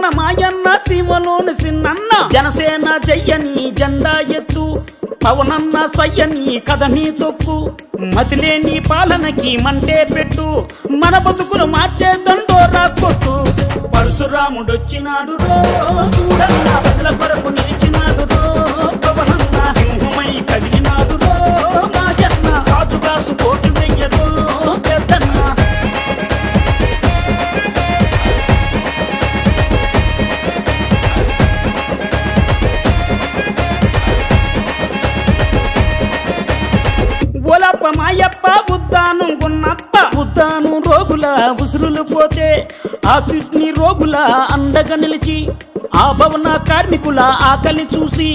ఓరన్న మాయన్న సీమలోని సిన్నన్న జనసేన జయ్యని జెండా ఎత్తు పవనన్న సయ్యని కథని తొక్కు మతిలేని పాలనకి మంటే పెట్టు మన బతుకులు మార్చే దండోరా కొట్టు పరశురాముడొచ్చినాడు రో చూడన్న ప్రజల కొరకు నిలిచినాడు రో పవనన్న సింహమై కదిలినాడు రో మాయన్న రాజుగాసు కోటి వెయ్యరో పెద్దన్న ఓలప్ప మాయప్ప ఉద్దాను గున్నప్ప ఉద్దాను రోగుల ఉసురులు పోతే ఆ కిడ్నీ రోగుల అండగా నిలిచి ఆ భవన కార్మికుల ఆకలి చూసి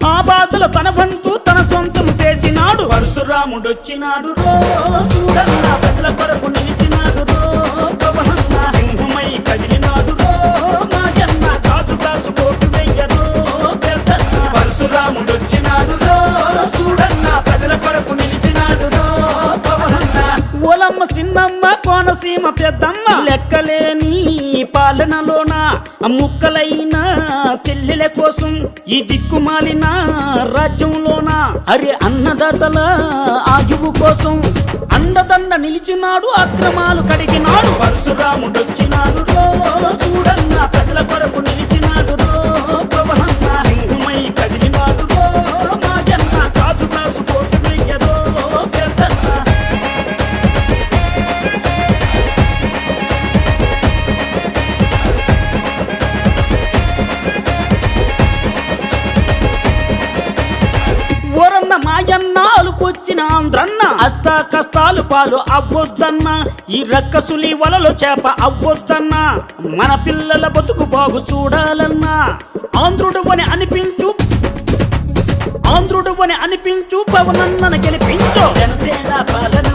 ఆ బాధలు తన బంధు తన సొంతం చేసినాడు పరశురాముడొచ్చినాడు రో చూడన్న ప్రజల కొరకు నిలిచినాడు రో పవనన్న సింహమై కదిలినాడు రో మాయన్న కాజుగాసు కోటు వెయ్యరో పెద్దన్న పరశురాముడొచ్చినాడు రో చూడన్న ప్రజల కొరకు నిలిచినాడు రో పవనన్న ఓలమ్మ చిన్నమ్మ కోనసీమ పెద్దమ్మ లెక్కలేని పాలనలోన ముక్కలైన చెల్లెల కోసం ఈ దిక్కుమాలిన రాజ్యంలోన అరే అన్నదాతల ఆయువు కోసం అండదండ నిలిచినాడు అక్రమాలు కడిగినాడు పరశురాముడొచ్చినాడు రో చూడన్న ప్రజల కొరకు నిలిచినాడు రో పవనన్న సింహమై కదిలినాడు రో మాయన్న కాజుగాసు కోటి వెయ్యరో పెద్దన్న ఓరన్న మాయన్న అలుపొచ్చిన ఆంధ్రన్న అష్ట కష్టాలు పాలు అవ్వొద్దన్న ఈ రక్కసులి వలలో చేప అవ్వొద్దన్న మన పిల్లల బతుకు బాగు చూడాలన్నా ఆంధ్రుడు అని అనిపించు పవనన్నను గెలిపించు జనసేన పాలన